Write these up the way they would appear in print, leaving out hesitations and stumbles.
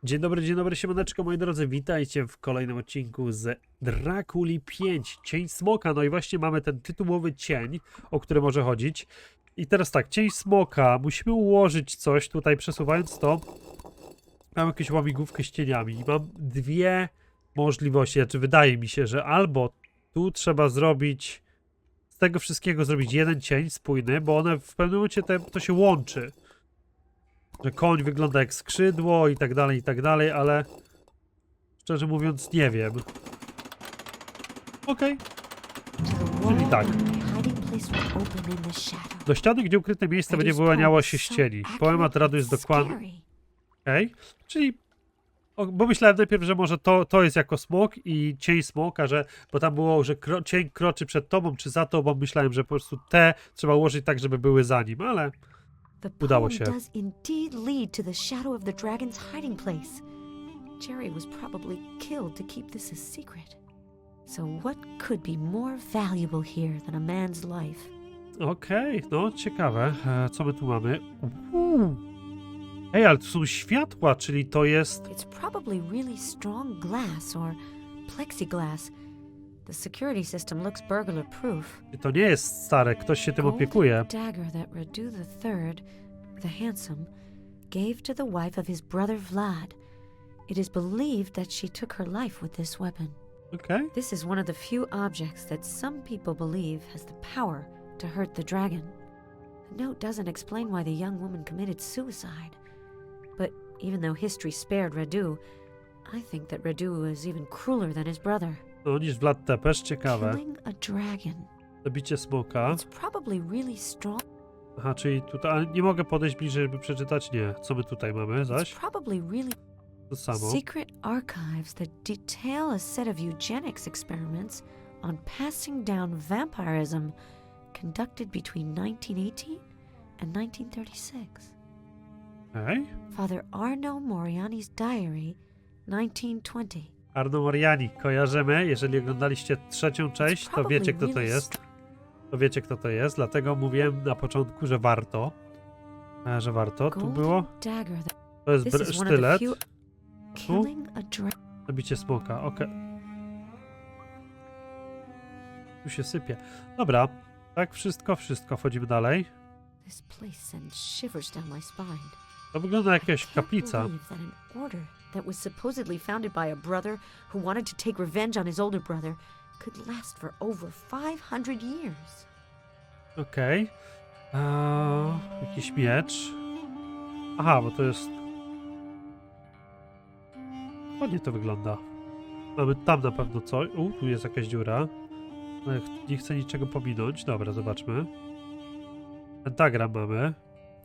dzień dobry, siemaneczko moi drodzy, witajcie w kolejnym odcinku z Drakuli 5, Cień Smoka. No i właśnie mamy ten tytułowy cień, o który może chodzić. I teraz tak, cień Smoka, musimy ułożyć coś tutaj, przesuwając to. Mam jakąś łamigłówkę z cieniami i mam dwie możliwości, znaczy wydaje mi się, że albo tu trzeba zrobić, z tego wszystkiego zrobić jeden cień spójny, bo one w pewnym momencie to się łączy. Że koń wygląda jak skrzydło i tak dalej, ale szczerze mówiąc nie wiem. Okej. Czyli tak. Do ściany, gdzie ukryte miejsce będzie wyłaniało się z cieni. Poemat radu jest dokładny. Okej. Czyli... bo myślałem najpierw, że może to jest jako smok i cień smoka, bo tam było, że cień kroczy przed tobą czy za tobą. Myślałem, że po prostu te trzeba ułożyć tak, żeby były za nim, ale... udało się. Does indeed lead to the shadow of the dragon's hiding place. Jerry was probably killed to keep this a secret. So what could be more valuable here than a man's life? Okej, no ciekawe. Co my tu mamy? Ej, ale tu są światła, czyli to jest... It's probably really strong glass or plexiglass. The security system looks burglar proof. To nie jest stare, ktoś się tym opiekuje. Dagger that Radu III, the handsome, gave to the wife of his brother Vlad. It is believed that she took her life with this weapon. Okej. This is one of the few objects that some people believe has the power to hurt the dragon. The note doesn't explain why the young woman committed suicide. But even though history spared Radu, I think that Radu is even crueler than his brother. No niż Vlad Tepes, ciekawe. Killing a dragon. Zabicie smoka. It's probably really strong. Aha, czyli tutaj... ale nie mogę podejść bliżej, żeby przeczytać? Nie. Co my tutaj mamy zaś? It's probably really To samo. secret archives that detail a set of eugenics experiments on passing down vampirism conducted between 1918 and 1936. Okej. Father Arno Moriani's diary, 1920. Arno Moriani, kojarzymy. Jeżeli oglądaliście trzecią część, to wiecie, kto to jest. To wiecie, kto to jest, dlatego mówiłem na początku, że warto. Że warto. Tu było. To jest sztylet. Tu. Zabicie smoka, okej. Tu się sypie. Dobra. Tak, wszystko. Wchodzimy dalej. To wygląda jak jakaś kaplica. That was supposedly founded by a brother who wanted to take revenge on his older brother could last for over 500 years. Okej. Jakiś miecz. Aha, bo to jest... ładnie to wygląda. Mamy tam na pewno coś. Tu jest jakaś dziura. Ale nie chcę niczego pominąć. Dobra, zobaczmy. Pentagram mamy.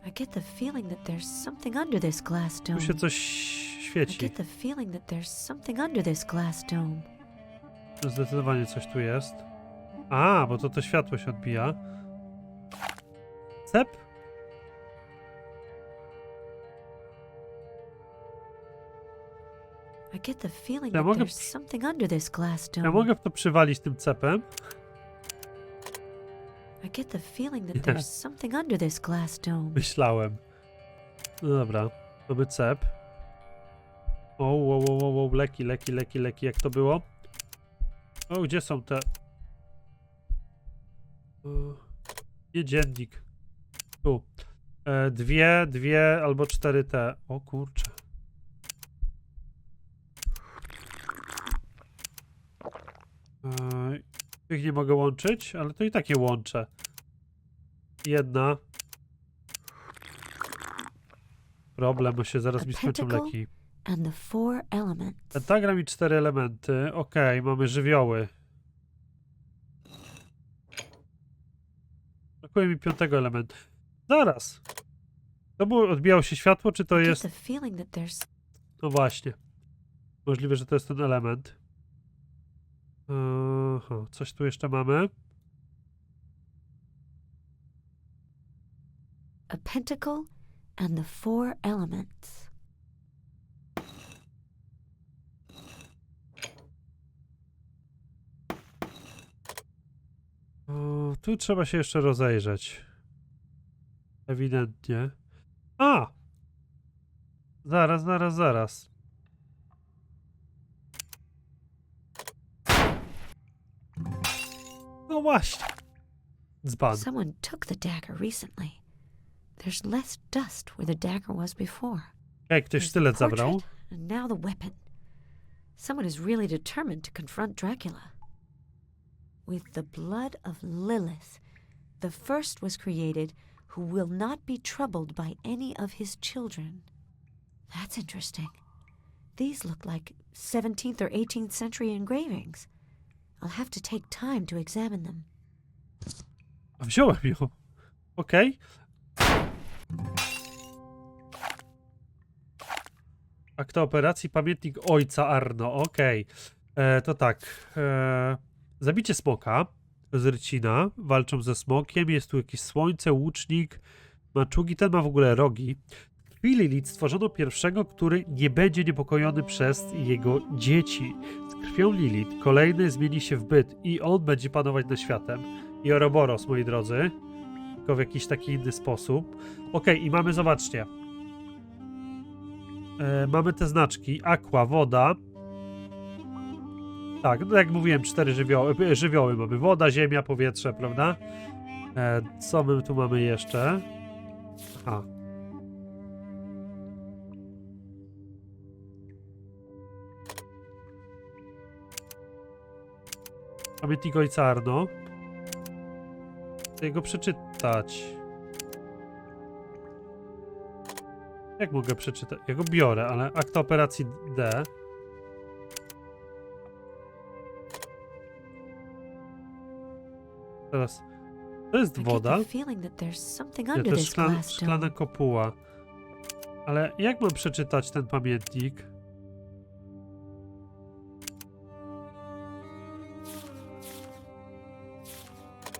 I get the feeling that there's something under this glass dome. Tu się coś I świeci. get the feeling that there's something under this glass dome. Zdecydowanie coś tu jest. A, bo to światło się odbija. Cep? I get the feeling Ja that mogę- there's something under this glass Ja dome. mogę w to przywalić tym cepem. I get the feeling that Nie. there's something under this glass dome. Myślałem. No dobra. Mamy cep. O, leki. Jak to było? O, gdzie są te... Nie dziennik. Tu. Dwie albo 4 te. O kurczę. Tych nie mogę łączyć, ale to i tak je łączę. Jedna. Problem, bo się zaraz mi skończą leki. And the four elements. Pentagram i 4 elementy. Okej, mamy żywioły. Brakuje mi 5 elementu. Zaraz. To było, odbijało się światło, czy to I get jest... the feeling that there's No właśnie. Możliwe, że to jest ten element. Aha, coś tu jeszcze mamy. a pentacle and the four elements. O, tu trzeba się jeszcze rozejrzeć. Ewidentnie. A! Zaraz. No właśnie. Dzban. Someone took the dagger recently. There's less dust where the dagger was before. Ej, ktoś There's the sztylet zabrał. portrait, and now the weapon. Someone is really determined to confront Dracula. With the blood of Lilith, the first was created who will not be troubled by any of his children. That's interesting. These look like 17th or 18th century engravings. I'll have to take time to examine them. A wziąłem ją. Okej. Akta operacji, pamiętnik ojca Arno. Okej. To tak. Zabicie smoka z rycina. Walczą ze smokiem. Jest tu jakieś słońce, łucznik, maczugi. Ten ma w ogóle rogi. W krwi Lilith stworzono pierwszego, który nie będzie niepokojony przez jego dzieci. Z krwią Lilith kolejny zmieni się w byt i on będzie panować nad światem. I Ouroboros, moi drodzy. Tylko w jakiś taki inny sposób. Okej, i mamy, zobaczcie. Mamy te znaczki. Aqua, woda. Tak, no jak mówiłem, 4 żywioły mamy. Woda, ziemia, powietrze, prawda? Co my tu mamy jeszcze? Aha. Pamiętnik ojca Arno. Chcę go przeczytać. Jak mogę przeczytać? Ja go biorę, ale akta operacji D. Teraz. To jest woda. Nie, to jest szklana kopuła. Ale jak mam przeczytać ten pamiętnik?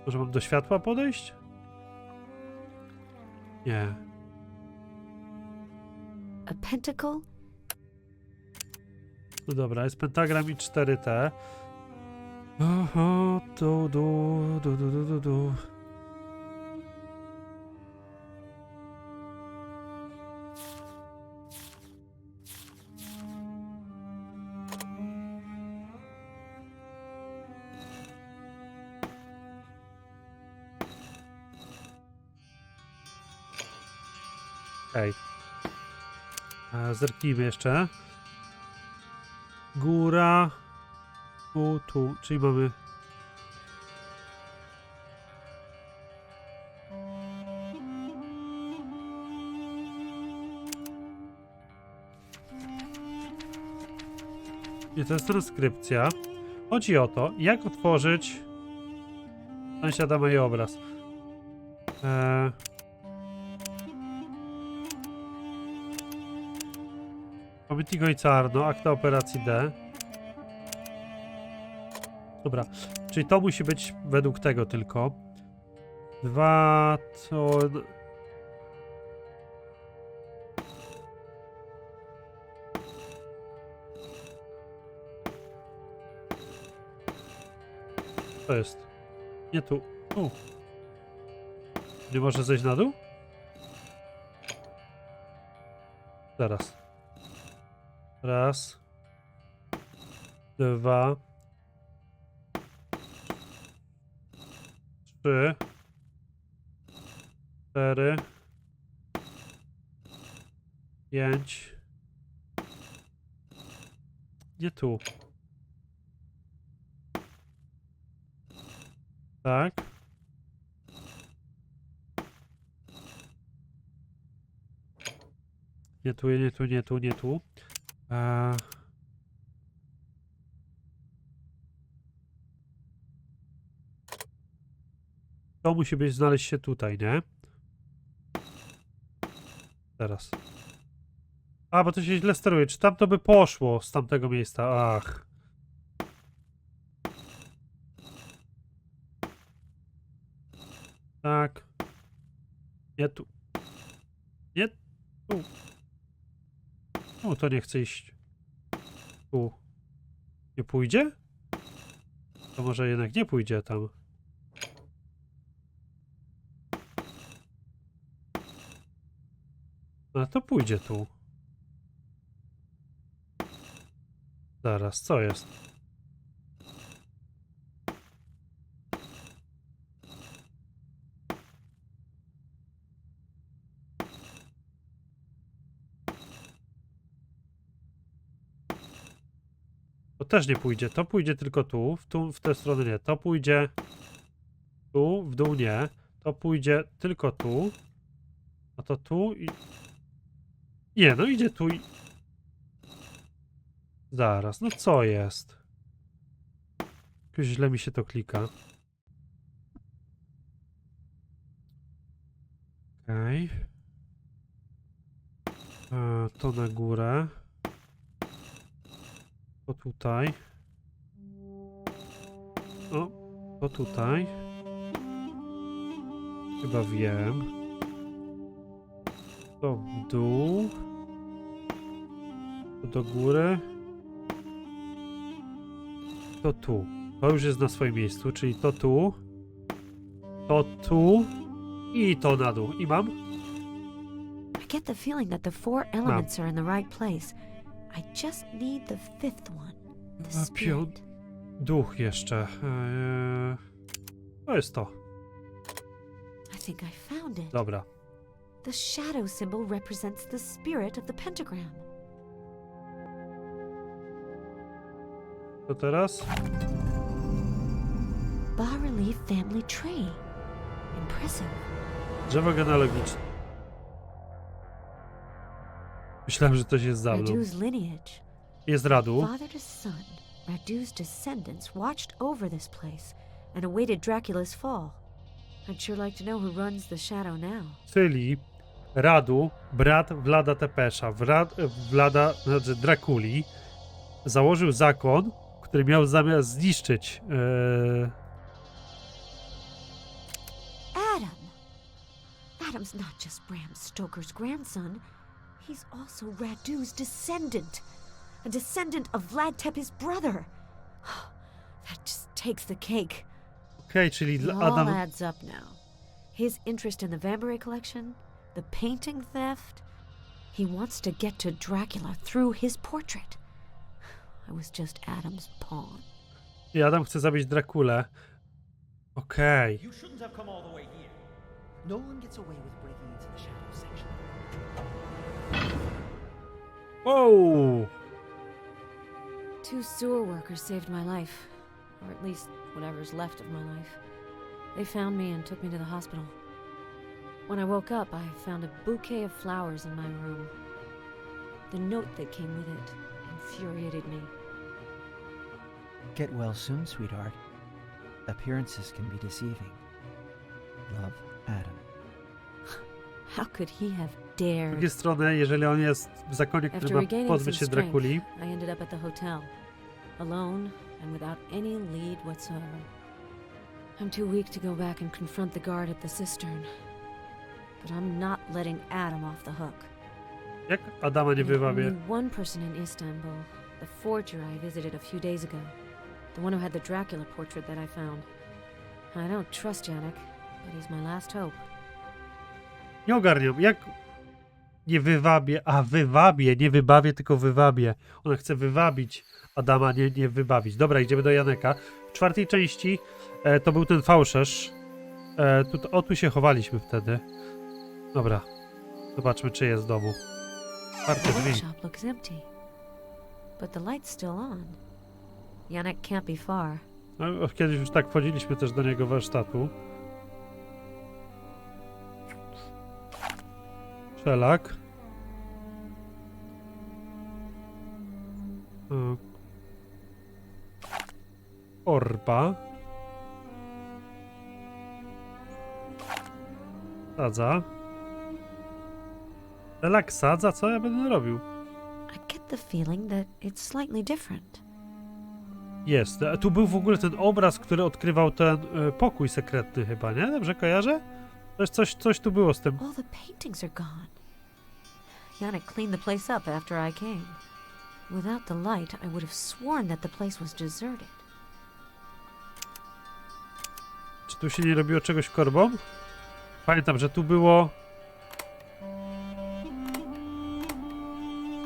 Może mam do światła podejść? Nie. A pentacle? No dobra, jest pentagram i 4T. Oho, du. Okej. Zerknijmy jeszcze. Góra. Tu. Czyli mamy... Nie, to jest transkrypcja. Chodzi o to, jak otworzyć sąsiada i obraz. Pamiętnik ojca Arno, akta operacji D. Dobra, czyli to musi być według tego tylko. 2 to... To jest. Nie tu. Tu. Nie może zejść na dół? Zaraz. Raz. 2. 3. 4. 5. Nie tu. Tak. Nie tu. To musi być, znaleźć się tutaj, nie? Teraz. A, bo to się źle steruje. Czy tam to by poszło z tamtego miejsca? Ach. Tak. Nie tu. Nie tu. O, to nie chce iść. Tu. Nie pójdzie? To może jednak nie pójdzie tam. No to pójdzie tu. Zaraz, co jest? też nie pójdzie. To pójdzie tylko tu, w tę stronę nie. To pójdzie tu, w dół nie. To pójdzie tylko tu. A to tu i... Nie, no idzie tu i... Zaraz, no co jest? Jakoś źle mi się to klika. Okej. To na górę. To tutaj. O, to tutaj. Chyba wiem. To w dół. To do góry. To tu. To już jest na swoim miejscu, czyli to tu. To tu. I to na dół. I mam? I get the feeling that the 4 elements are in the right place. I just need the 5th one. The spirit. Duch jeszcze. To jest to. I think I found it. Dobra. The shadow symbol represents the spirit of the pentagram. To teraz? Bas-relief family tree. Impressive. Drzewo genealogiczne. Myślałem, że to jest za mną. Radu's lineage. Jest Radu. Father to son, Radu's descendants watched over this place and awaited Dracula's fall. I'd sure like to know who runs the shadow now. Czyli Radu, brat Vlada Tepesza, Vlada, znaczy Draculi, założył zakon, który miał zamiar zniszczyć Adam! Adam's not just Bram Stoker's grandson. He's also Radu's descendant. A descendant of Vlad Tepes' brother. That just takes the cake. Okej, czyli It all Adam... adds up now. His interest in the Vampiry collection, the painting theft. He wants to get to Dracula through his portrait. I was just Adam's pawn. I Adam chce zabić Drakulę. Okej. You shouldn't have come all the way here. No one gets away with breaking into the shadow section. Wow! 2 sewer workers saved my life. Or at least whatever's left of my life. They found me and took me to the hospital. When I woke up, I found a bouquet of flowers in my room. The note that came with it infuriated me. Get well soon, sweetheart. Appearances can be deceiving. Love, Adam. How could he have Z dared? drugiej strony, jeżeli on jest w zakonie, który After ma regaining some pozbyć się strength, Drakuli, I ended up at the hotel, alone and without any lead whatsoever. I'm too weak to go back and confront the guard at the cistern. But I'm not letting Adam off the hook. jak Adama nie There's wywabię? only one person in Istanbul, the forger I visited a few days ago. The one who had the Dracula portrait that I found. I don't trust Janek, but he's my last hope. Nie ogarniam, jak nie wywabię, a wywabię, nie wybawię, tylko wywabię. Ona chce wywabić Adama, nie wybawić. Dobra, idziemy do Janeka. W 4. części to był ten fałszerz. Tu się chowaliśmy wtedy. Dobra, zobaczmy, czy jest w domu. Otwarte The drzwi. workshop looks empty, but the light's still on. Janek can't be far. No, kiedyś już tak wchodziliśmy też do niego warsztatu. Szelak. Orba. Sadza. Szelak sadza? Co ja będę robił? I get the feeling that it's slightly different. Jest. Tu był w ogóle ten obraz, który odkrywał ten pokój sekretny chyba, nie? Dobrze kojarzę? Coś tu było z tym. All the paintings are gone. Janek cleaned the place up after I came. Without the light, I would have sworn that the place was deserted. Czy tu się nie robiło czegoś korbą? Pamiętam, że tu było...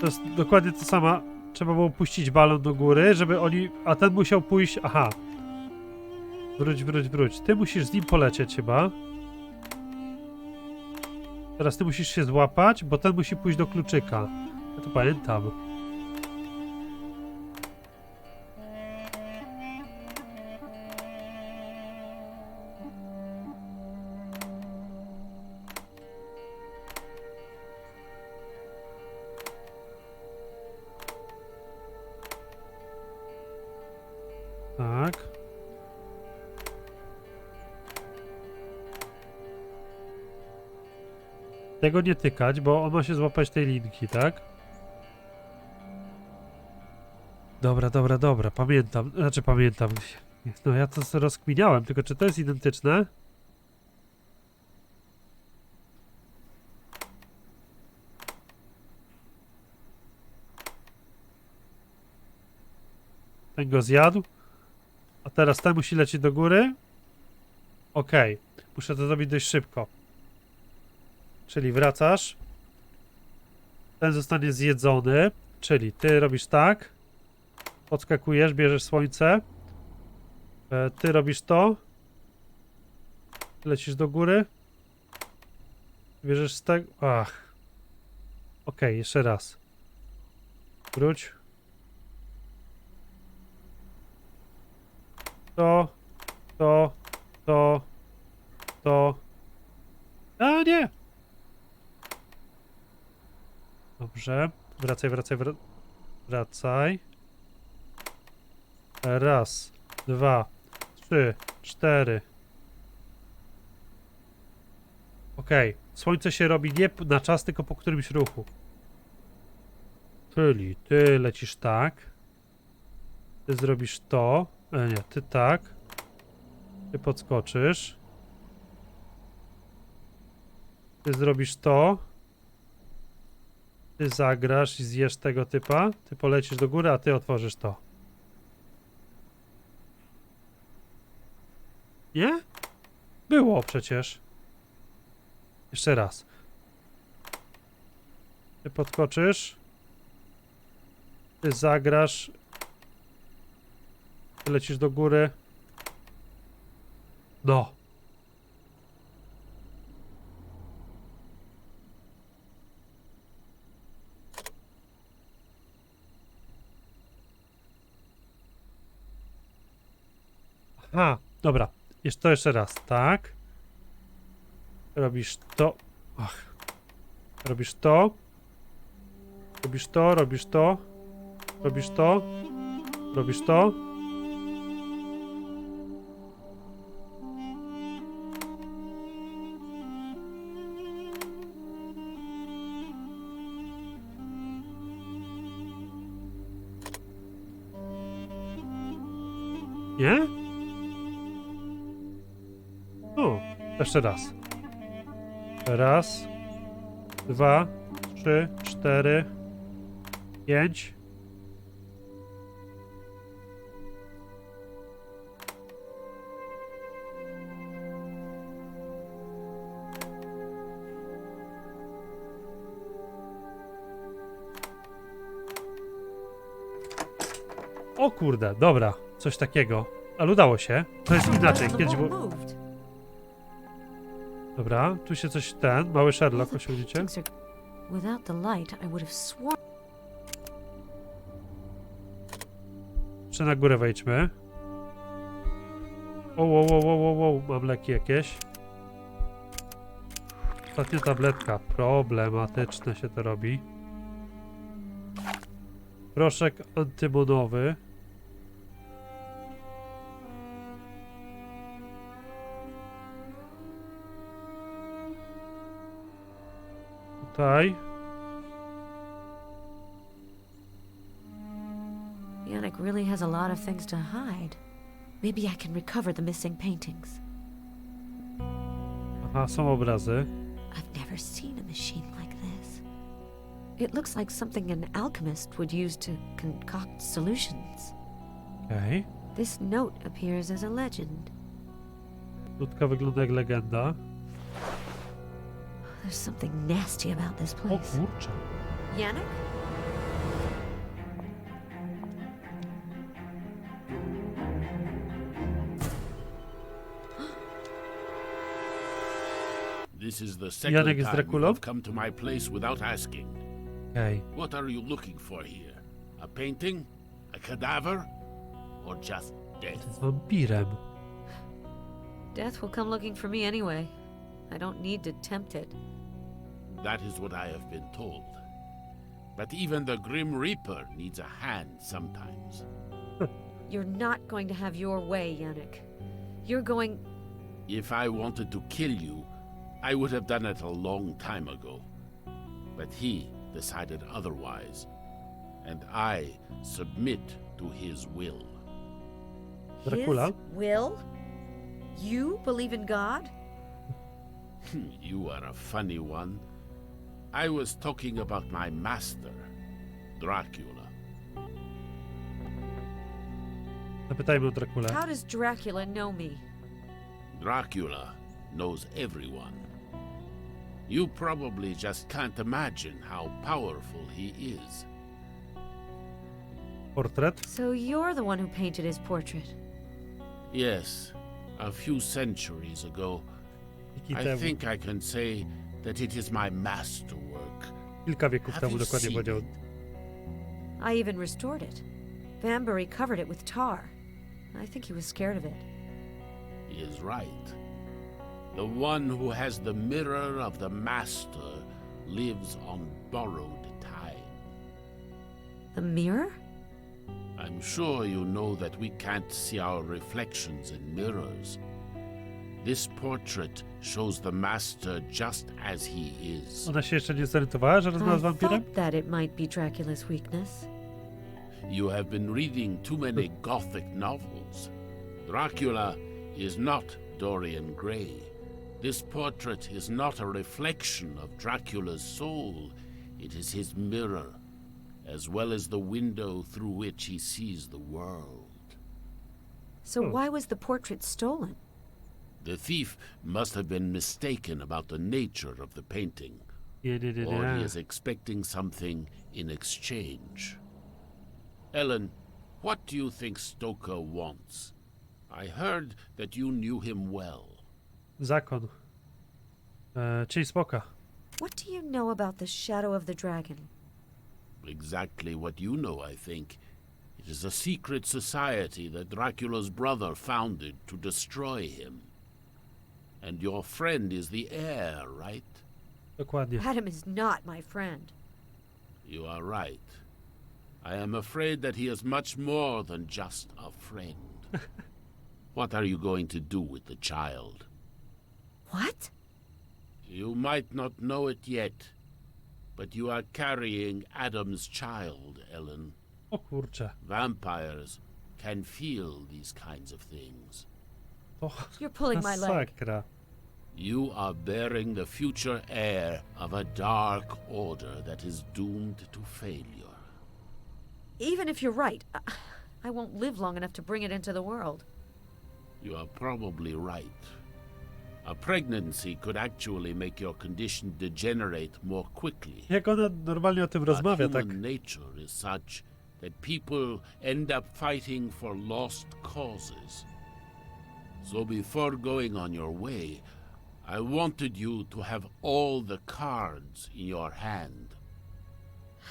To jest dokładnie to samo. Trzeba było puścić balon do góry, żeby oni... A ten musiał pójść... Aha. Wróć. Ty musisz z nim polecieć chyba. Teraz ty musisz się złapać, bo ten musi pójść do kluczyka. Ja to pamiętam. Tak. Tego nie tykać, bo on ma się złapać tej linki, tak? Dobra, dobra, dobra. Pamiętam. Znaczy pamiętam. No ja to sobie rozkminiałem, tylko czy to jest identyczne? Ten go zjadł. A teraz ten musi lecieć do góry. Okej. Muszę to zrobić dość szybko. Czyli wracasz. Ten zostanie zjedzony. Czyli ty robisz tak. Podskakujesz, bierzesz słońce. Ty robisz to. Lecisz do góry. Bierzesz z tego. Ach. Okej, jeszcze raz. Wróć. To. A nie! Dobrze. Wracaj. Raz, 2, 3, 4. Okej. Słońce się robi nie na czas, tylko po którymś ruchu. Czyli ty lecisz tak. Ty zrobisz to. Nie, ty tak. Ty podskoczysz. Ty zrobisz to. Ty zagrasz i zjesz tego typa. Ty polecisz do góry, a ty otworzysz to. Nie? Było przecież. Jeszcze raz. Ty podskoczysz. Ty zagrasz. Ty lecisz do góry. No. Aha, dobra. Jeszcze raz, tak. Robisz to. Ach. Robisz to. Robisz to, robisz to. Robisz to. Robisz to. Nie? O, jeszcze raz. Raz, 2, 3, 4, 5. O kurde, dobra, coś takiego. Ale udało się. To jest inaczej. Kiedyś było... Dobra, tu się coś mały Sherlock osiągnięcie. Without the light, I would have sworn. Jeszcze na górę wejdźmy. O, mam leki jakieś. Ostatnia tabletka. Problematyczne się to robi. Proszek antymonowy. Tutaj. Yannick really has a lot of things to hide. Maybe I can recover the missing paintings. Aha, są obrazy. I've never seen a machine like this. It looks like something an alchemist would use to concoct solutions. Okej. This note appears as a legend. Ludka wygląda jak legenda. There's something nasty about this O place. kurczę. Yannick? This is the Janek second jest time you Draculą? have come to my place without asking. Okej. What are you looking for here? A painting? A cadaver? Or just death? Wampirem. Death will come looking for me anyway. I don't need to tempt it. That is what I have been told. But even the Grim Reaper needs a hand sometimes. You're not going to have your way, Yannick. You're going... If I wanted to kill you, I would have done it a long time ago. But he decided otherwise, and I submit to his will. Dracula? His will? You believe in God? You are a funny one. I was talking about my master, Dracula. Zapytajmy o Dracula. How does Dracula know me? Dracula knows everyone. You probably just can't imagine how powerful he is. Portret? So you're the one who painted his portrait. Yes, a few centuries ago, Wiki I temu. think I can say that it is my masterwork. Kilka wieków Have temu you dokładnie seen powiedział. it? I even restored it. Vanbury covered it with tar. I think he was scared of it. He is right. The one who has the mirror of the master lives on borrowed time. The mirror? I'm sure you know that we can't see our reflections in mirrors. This portrait shows the master just as he is. Ona się jeszcze nie zorientowała, że rozmawia z I wampirem? thought that it might be Dracula's weakness. You have been reading too many Gothic novels. Dracula is not Dorian Gray. This portrait is not a reflection of Dracula's soul. It is his mirror, as well as the window through which he sees the world. So why was the portrait stolen? The thief must have been mistaken about the nature of the painting, Nie. or he is expecting something in exchange. Ellen, what do you think Stoker wants? I heard that you knew him well. Zakon. Cień Smoka. What do you know about the Shadow of the Dragon? Exactly what you know, I think. It is a secret society that Dracula's brother founded to destroy him. And your friend is the heir, right? Dokładnie. Adam is not my friend. You are right. I am afraid that he is much more than just a friend. What are you going to do with the child? What? You might not know it yet, but you are carrying Adam's child, Ellen. O kurczę. Vampires can feel these kinds of things. To You're pulling my leg. masakra. You are bearing the future heir of a dark order that is doomed to failure. Even if you're right, I won't live long enough to bring it into the world. You are probably right. A pregnancy could actually make your condition degenerate more quickly. Jak ona normalnie o tym But rozmawia, tak? human nature is such that people end up fighting for lost causes. So before going on your way, I wanted you to have all the cards in your hand.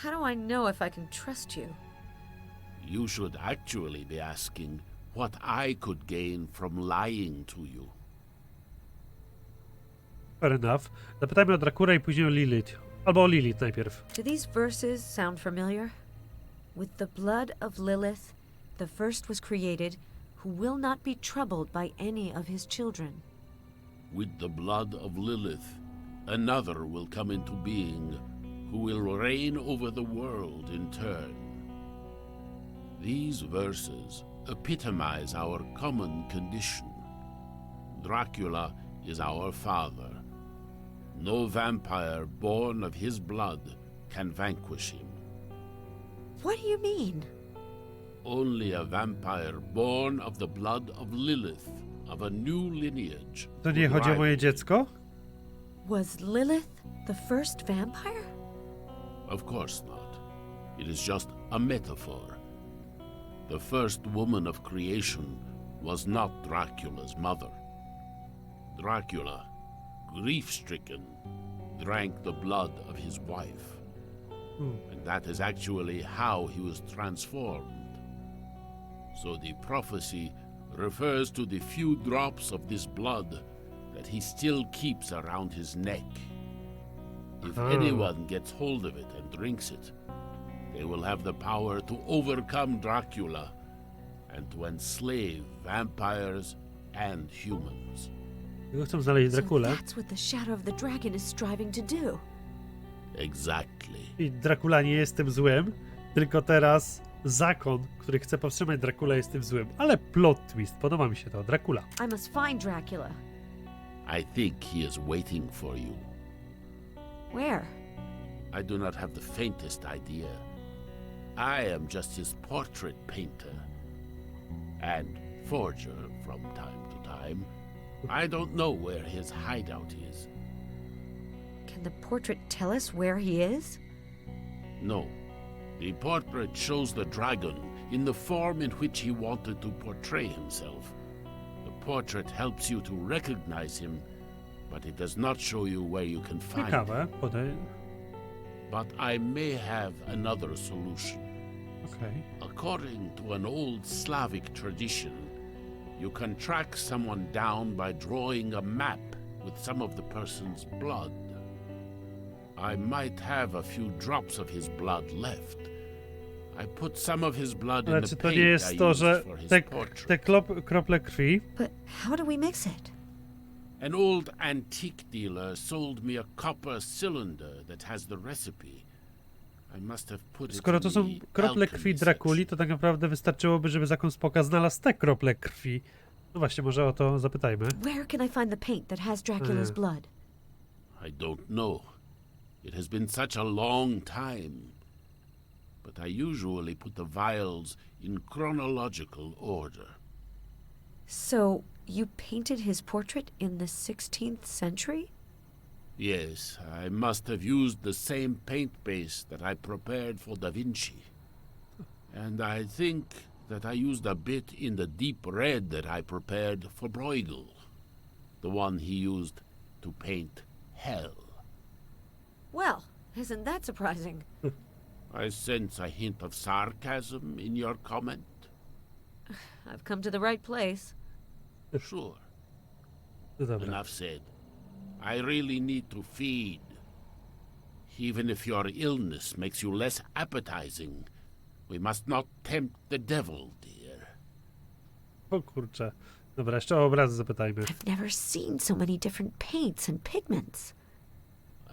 How do I know if I can trust you? You should actually be asking what I could gain from lying to you. Fair enough. Zapytajmy o Dracula i później o Lilith. Albo o Lilith najpierw. Do these verses sound familiar? With the blood of Lilith, the first was created, who will not be troubled by any of his children. With the blood of Lilith, another will come into being, who will reign over the world in turn. These verses epitomize our common condition. Dracula is our father. No vampire born of his blood can vanquish him. What do you mean? Only a vampire born of the blood of Lilith, of a new lineage. To nie would chodzi o moje rival dziecko? Was Lilith the first vampire? Of course not. It is just a metaphor. The first woman of creation was not Dracula's mother. Dracula, grief-stricken, drank the blood of his wife. And that is actually how he was transformed. So the prophecy refers to the few drops of this blood that he still keeps around his neck. If anyone gets hold of it and drinks it, they will have the power to overcome Dracula and to enslave vampires and humans. Tylko chcą znaleźć So Drakulę. that's what the shadow of the dragon is striving to do. Exactly. I Dracula nie jest tym złym, tylko teraz zakon, który chce powstrzymać Drakulę, jest tym złym. Ale plot twist, podoba mi się to. Dracula. I must find Dracula. I think he is waiting for you. Where? I do not have the faintest idea. I am just his portrait painter and forger from time to time. I don't know where his hideout is. Can the portrait tell us where he is? No. The portrait shows the dragon in the form in which he wanted to portray himself. The portrait helps you to recognize him, but it does not show you where you can find him. Ciekawe. But I may have another solution. Okej. According to an old Slavic tradition, you can track someone down by drawing a map with some of the person's blood. I might have a few drops of his blood left. I put some of his blood in Ale the czy to nie paint I jest to, used że for his te portrait. krople krwi But how do we mix it? An old antique dealer sold me a copper cylinder that has the recipe. I must have put it Skoro to in są the krople alchemy krwi Drakuli, section. to tak naprawdę wystarczyłoby, żeby Zakon Smoka znalazł te krople krwi. No właśnie, może o to zapytajmy. Where can I find the paint that has Dracula's blood? I don't know. It has been such a long time. But I usually put the vials in chronological order. So, you painted his portrait in the 16th century? Yes, I must have used the same paint base that I prepared for Da Vinci. And I think that I used a bit in the deep red that I prepared for Bruegel, the one he used to paint hell. Well, isn't that surprising? I sense a hint of sarcasm in your comment. I've come to the right place. Sure, No dobra. enough said. I really need to feed. Even if your illness makes you less appetizing, we must not tempt the devil, dear. O kurczę. Dobra, jeszcze o obrazy zapytajmy. I've never seen so many different paints and pigments.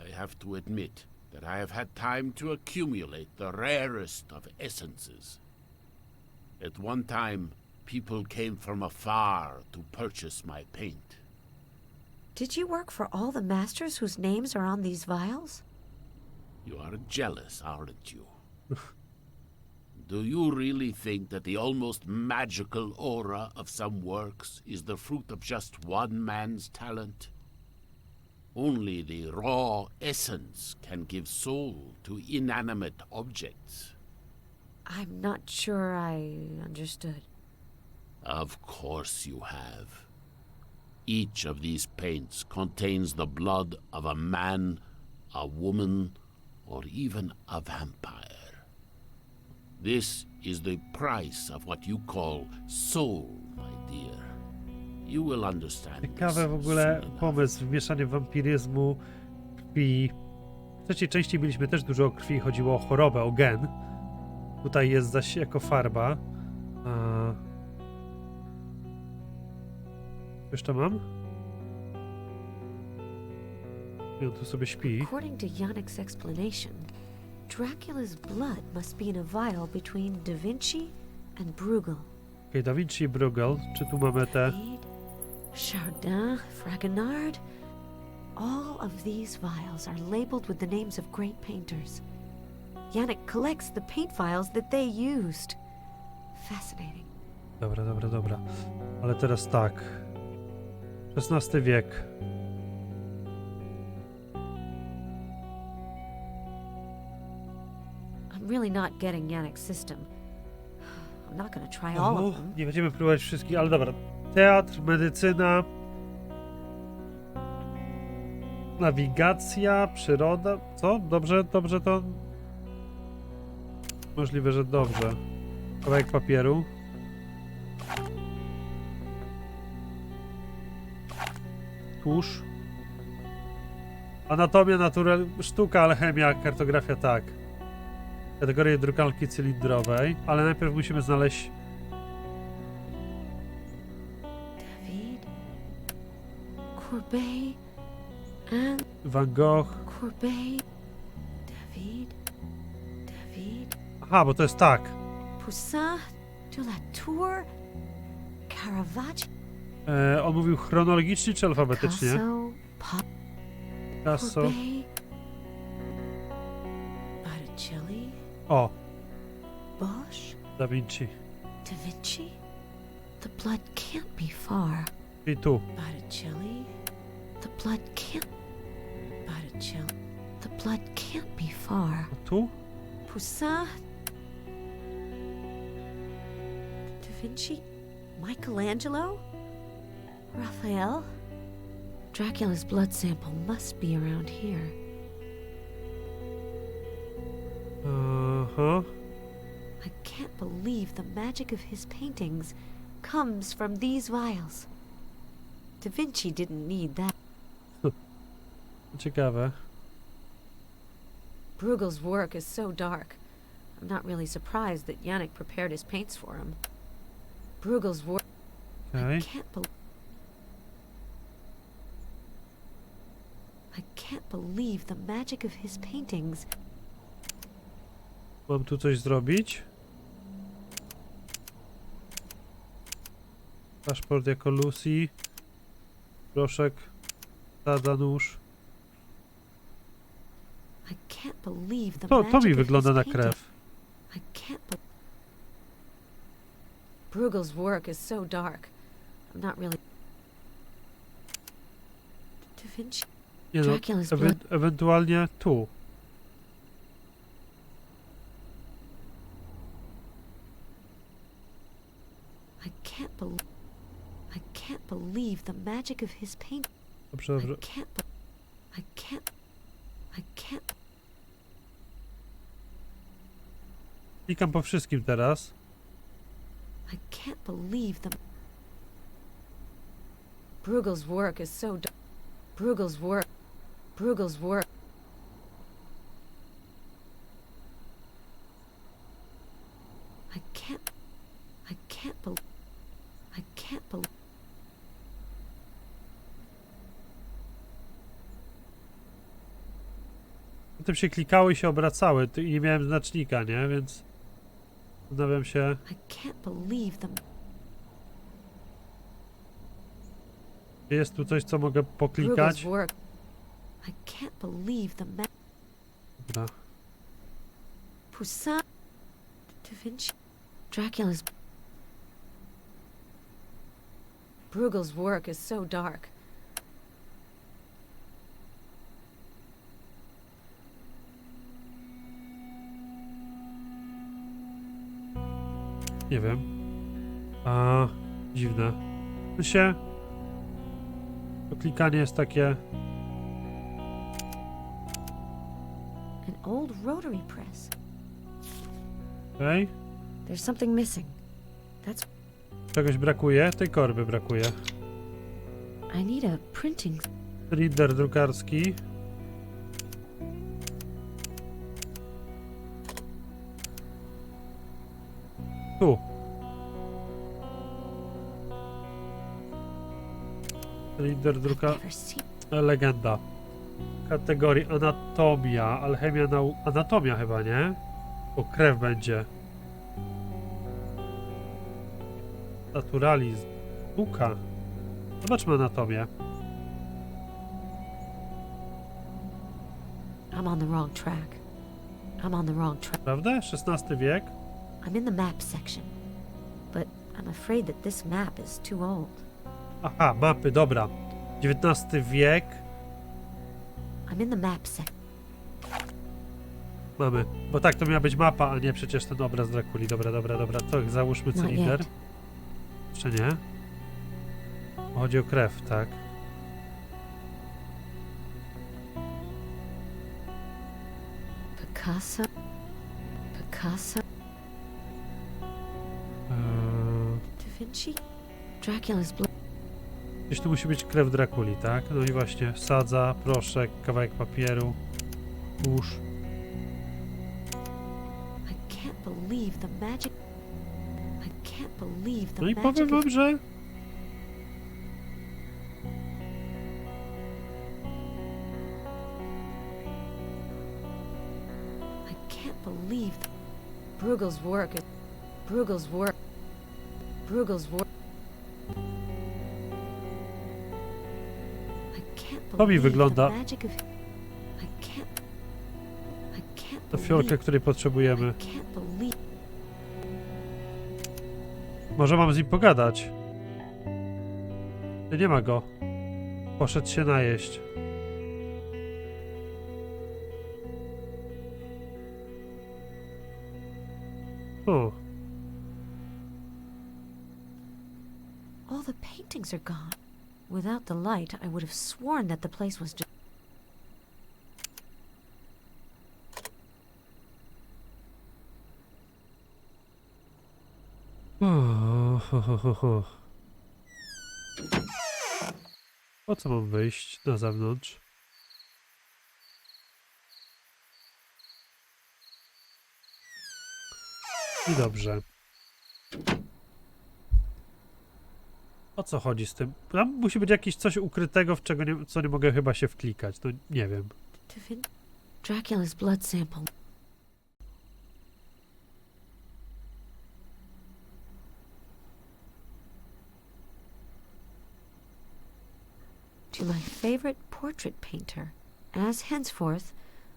I have to admit that I have had time to accumulate the rarest of essences. At one time, people came from afar to purchase my paint. Did you work for all the masters whose names are on these vials? You are jealous, aren't you? Do you really think that the almost magical aura of some works is the fruit of just one man's talent? Only the raw essence can give soul to inanimate objects. I'm not sure I understood. Of course you have. Each of these paints contains the blood of a man, a woman, or even a vampire. This is the price of what you call soul, my dear. You will understand. Ciekawe w this ogóle soon enough. pomysł, mieszanie wampiryzmu, krwi. W trzeciej części mieliśmy też dużo o krwi, chodziło o chorobę, o gen. Tutaj jest zaś jako farba. A... Już to mam? I on tu sobie śpi. According to Yannick's explanation, Dracula's blood must be in a vial between Da Vinci and Bruegel. Okej, Da Vinci i Bruegel. Czy tu mamy te... Reed, Chardin, Fragonard. All of these vials are labeled with the names of great painters. Yannick collects the paint vials that they used. Fascinating. Dobra, dobra, dobra. Ale teraz tak. XVI wiek. I'm really not getting Yannick's system. I'm not gonna try all of them. Nie będziemy próbować wszystkich, ale dobra. Teatr, medycyna, nawigacja, przyroda. Co? Dobrze, dobrze to... Możliwe, że dobrze. Kawałek papieru. Tusz. Anatomia, natura, sztuka, alchemia, kartografia, tak. Kategorie drukarki cylindrowej, ale najpierw musimy znaleźć Courbet and Van Gogh. Courbet. David. Aha, bo to jest tak. Poussin de la Tour. Caravaggio. On mówił chronologicznie czy alfabetycznie? Picasso. Picasso. Courbet. Botticelli. O, Bosch. Da Vinci. Da Vinci. The blood can't be far. I tu. Botticelli. The blood can't. Botticelli. The blood can't be far. A tu? Poussin. Da Vinci. Michelangelo. Raphael. Dracula's blood sample must be around here. Aha. I can't believe the magic of his paintings comes from these vials. Da Vinci didn't need that. Ciekawe. Bruegel's work is so dark. I'm not really surprised that Yannick prepared his paints for him. Bruegel's work. Okej. I can't believe the magic of his paintings. Mam tu coś zrobić? Paszport jako Lucy. Proszek. Sada nóż. I can't believe the To magic mi of wygląda his na paintings. krew. I can't Bruegel's work is so dark. I'm not really. Da Vinci. Nie no, Dracula's blood. ewentualnie tu. I can't believe the magic of his paint. Dobrze, dobrze. I can't. Klikam po wszystkim teraz. I can't believe the. Bruegel's work is so dark. Bruegel's work. I can't believe. Potem się klikały i się obracały i nie miałem znacznika, nie? Więc zastanawiam się. I can't believe them. Czy jest tu coś, co mogę poklikać? Bruegel's work. I can't believe the Dobra. Poussin. Da Vinci. Dracula's. Bruegel's work is so dark. Nie wiem. Dziwne. To klikanie jest takie. An old rotary press. Okej. There's something missing. Czegoś brakuje? Tej korby brakuje. I need a printing. Cylinder drukarski. Tu. Cylinder drukarski. Never seen. Legenda. Kategorii anatomia. Alchemia, anatomia chyba, nie? O, krew będzie. Naturalizm. Nauka. Zobaczmy anatomię. I'm on the wrong track. Prawda? XVI wiek? I'm in the map section. But I'm afraid that this map is too old. Aha, mapy, dobra. XIX wiek. I'm in the map section. Mamy. Bo tak, to miała być mapa, a nie przecież ten obraz Drakuli. Dobra. To załóżmy Not cylinder. yet. Jeszcze nie. Chodzi o krew, tak? Picasso. Da Vinci. Dracula's blood. Gdzieś tu musi być krew Drakuli, tak? No i właśnie, sadza, proszek, kawałek papieru, kurz. I can't believe the magic. No i powiem wam, że Bruegel's work. Bruegel's work. Bruegel's work. I can't To mi believe wygląda. the magic of. I can't To believe. fiolkę, której potrzebujemy. I can't believe. Może mam z nim pogadać. Nie ma go. Poszedł się najeść. O, All the paintings are gone. Without the light, I would have sworn that the place was just. ho. Po co mam wyjść na zewnątrz? I dobrze. O co chodzi z tym? Tam musi być jakieś coś ukrytego, w czego nie, co nie mogę chyba się wklikać. No nie wiem. Dracula's blood sample. To my favorite portrait painter, as henceforth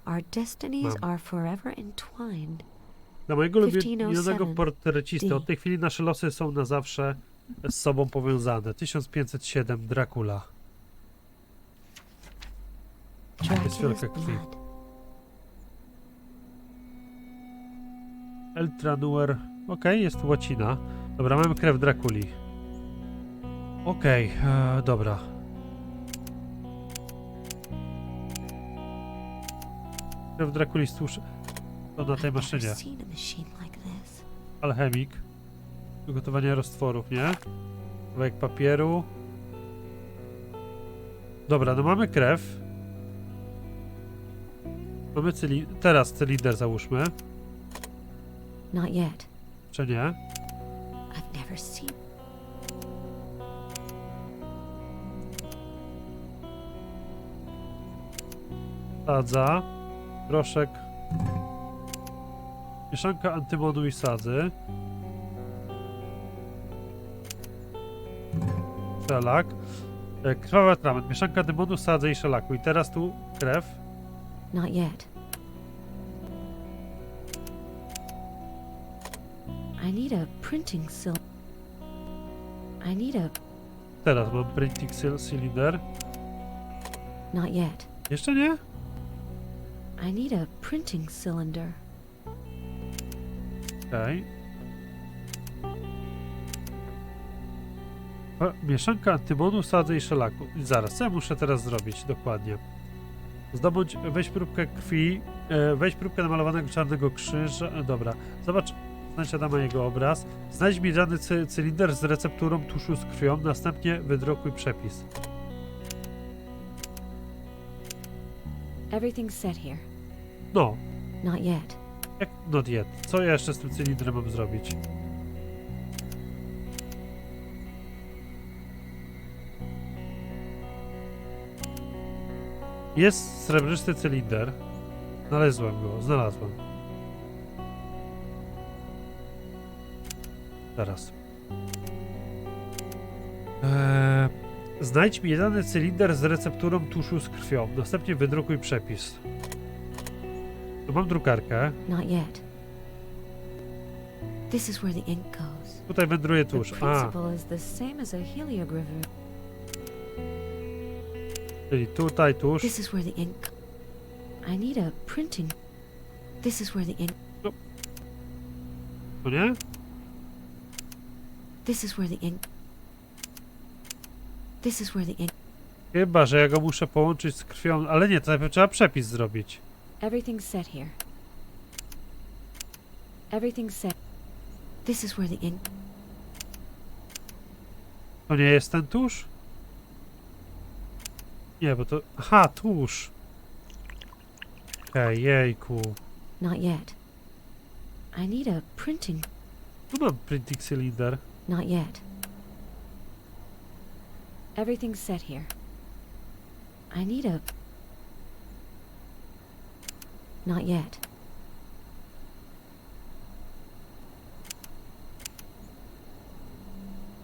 our destinies Mam. are forever entwined. Dla mojego ulubionego 1507 portrecisty D. od tej chwili nasze losy są na zawsze z sobą powiązane. 1507 Dracula. Jest fiolka Dracula's krwi. blood. Eltranuer. Okej, jest tu łacina. Dobra, mamy krew Drakuli. Okej, dobra. Krew Drakuli stłusz... To na tej I've maszynie. never seen a machine like this. Alchemik. Przygotowanie roztworów, nie? Kawałek papieru. Dobra, no mamy krew. Mamy teraz cylinder załóżmy. Not yet. Czy nie? I've never seen. Sadza. Proszek. Mieszanka antymonu i sadzy. Szelak. Krwawy atrament. Mieszanka antymonu, sadzy i szelaku. I teraz tu krew. Not yet. I need a printing I need a. Teraz mam printing cylinder. Not yet. Jeszcze nie? I need a printing cylinder. Okej. Mieszanka antymonu, sadzy i szelaku. I zaraz, co ja muszę teraz zrobić dokładnie? Zdobądź, weź próbkę krwi, weź próbkę namalowanego czarnego krzyża. Dobra, zobacz, znajdź Adama jego obraz. Znajdź miedziany cylinder z recepturą tuszu z krwią, następnie wydrukuj przepis. Everything's set here. No, Not yet. jak not yet. Co ja jeszcze z tym cylindrem mam zrobić? Jest srebrzysty cylinder. Znalazłem. Teraz. Znajdź miedziany cylinder z recepturą tuszu z krwią. Następnie wydrukuj przepis. Tu mam drukarkę. Not yet. This is where the ink goes. Tutaj wędruje The tusz. A, principle is the same as a heliographer. czyli tutaj tusz. This is where the ink. I need a printing. This is where the ink. To nie? This is where the ink. This is where the ink. Chyba, że ja go muszę połączyć z krwią. Ale nie, to najpierw trzeba przepis zrobić. Everything's set here. Everything's set. This is where the ink. To nie jest ten tusz? Nie, bo to... Aha, tusz. Okej, jejku. Not yet. I need a printing. Tu mam printing cylinder. Not yet. Everything's set here. I need a. Not yet.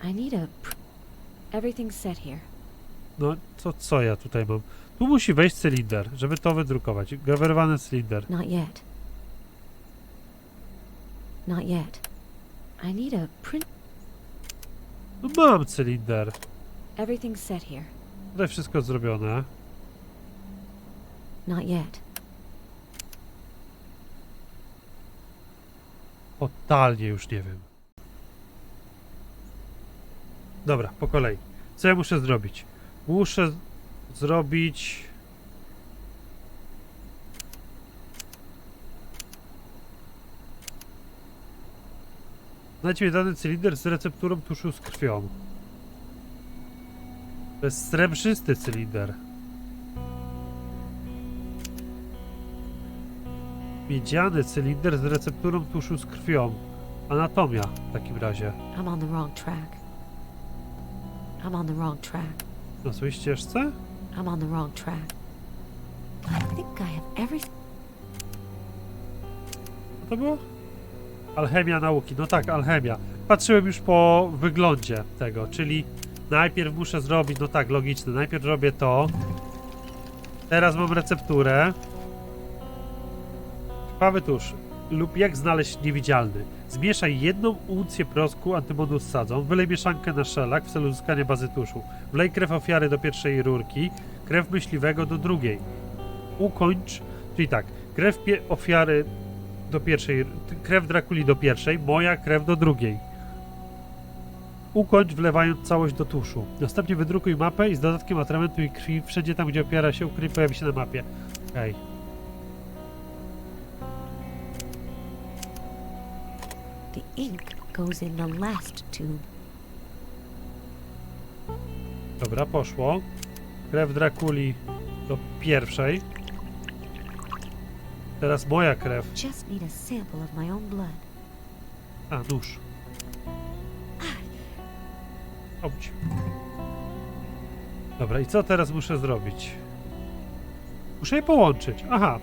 I need a... Everything's set here. No, to co ja tutaj mam? Tu musi wejść cylinder, żeby to wydrukować. Grawerowany cylinder. Not yet. Not yet. I need a print... No mam cylinder. Everything's set here. Tutaj wszystko zrobione. Not yet. Totalnie już nie wiem. Dobra, po kolei. Co ja muszę zrobić? Muszę zrobić... Znajdź mi dany cylinder z recepturą tuszu z krwią. To jest srebrzysty cylinder. Miedziany cylinder z recepturą tuszu z krwią. Anatomia w takim razie. I'm on the wrong track. I'm on the wrong track. Na swojej ścieżce? I'm on the wrong track. I think I have everything. Co to było? Alchemia nauki. No tak, alchemia. Patrzyłem już po wyglądzie tego, czyli najpierw muszę zrobić, no tak, logiczne. Najpierw robię to. Teraz mam recepturę. Krwawy tusz. Lub jak znaleźć niewidzialny. Zmieszaj 1 uncję prosku antymonu z sadzą. Wylej mieszankę na szelak w celu uzyskania bazy tuszu. Wlej krew ofiary do pierwszej rurki. Krew myśliwego do drugiej. Ukończ, czyli tak, krew ofiary do pierwszej, krew Drakuli do pierwszej, moja krew do drugiej. Ukończ wlewając całość do tuszu. Następnie wydrukuj mapę i z dodatkiem atramentu i krwi wszędzie tam, gdzie ofiara się ukryje, pojawi się na mapie. Okej. The ink goes in the last tube. Dobra, poszło. Krew Drakuli do pierwszej. Teraz moja krew. Just need a sample of my own blood. A, nóż. Obudź. Dobra, i co teraz muszę zrobić? Muszę je połączyć. Aha.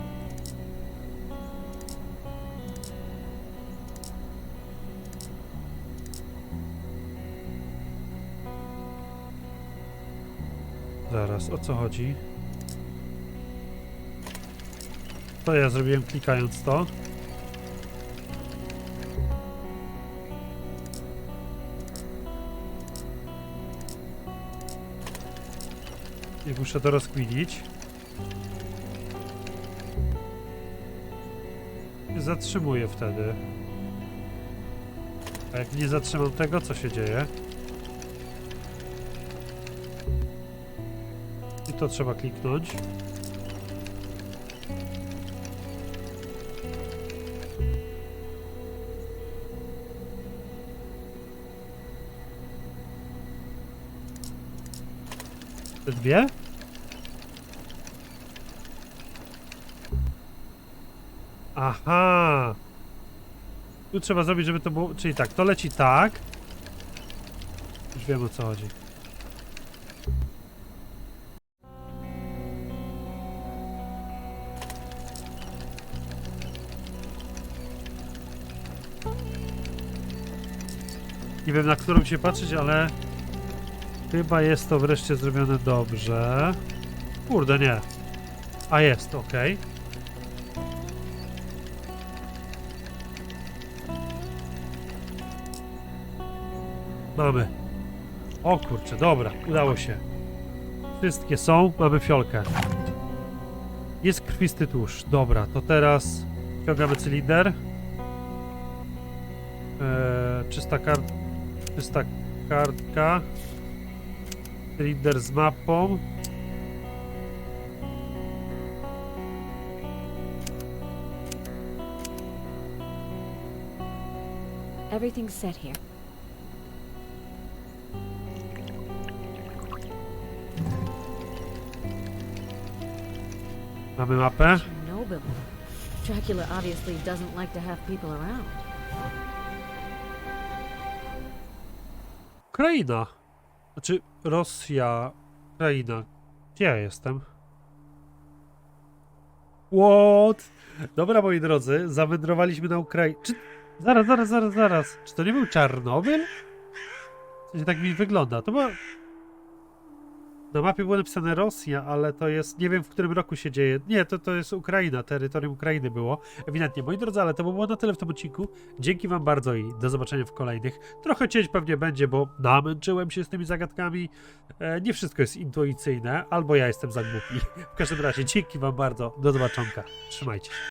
Zaraz, o co chodzi? To ja zrobiłem klikając to. I muszę to rozkminić. Zatrzymuję wtedy. A jak nie zatrzymam tego, co się dzieje? I to trzeba kliknąć. Te dwie? Aha! Tu trzeba zrobić, żeby to było... Czyli tak, to leci tak. Już wiem, o co chodzi. Nie wiem, na którą się patrzeć, ale... Chyba jest to wreszcie zrobione dobrze. Kurde, nie. A jest, ok. Mamy. O kurczę, dobra, udało się. Wszystkie są, mamy fiolkę. Jest krwisty tłuszcz. Dobra, to teraz ściągamy cylinder. Czysta kartka. Cylinder z mapą. Everything's set here. Mamy mapę. Chernobyl. Dracula obviously doesn't like to have people around. Ukraina. Znaczy Rosja, Ukraina. Gdzie ja jestem? What? Dobra, moi drodzy, zawędrowaliśmy na Ukrainę. Czy... Zaraz. Czy to nie był Czarnobyl? sensie tak mi wygląda. To była... Na mapie było napisane Rosja, ale to jest... Nie wiem, w którym roku się dzieje. Nie, to jest Ukraina. Terytorium Ukrainy było. Ewidentnie. Moi drodzy, ale to było na tyle w tym odcinku. Dzięki wam bardzo i do zobaczenia w kolejnych. Trochę cięć pewnie będzie, bo namęczyłem się z tymi zagadkami. Nie wszystko jest intuicyjne, albo ja jestem za głupi. W każdym razie, dzięki wam bardzo. Do zobaczonka. Trzymajcie się.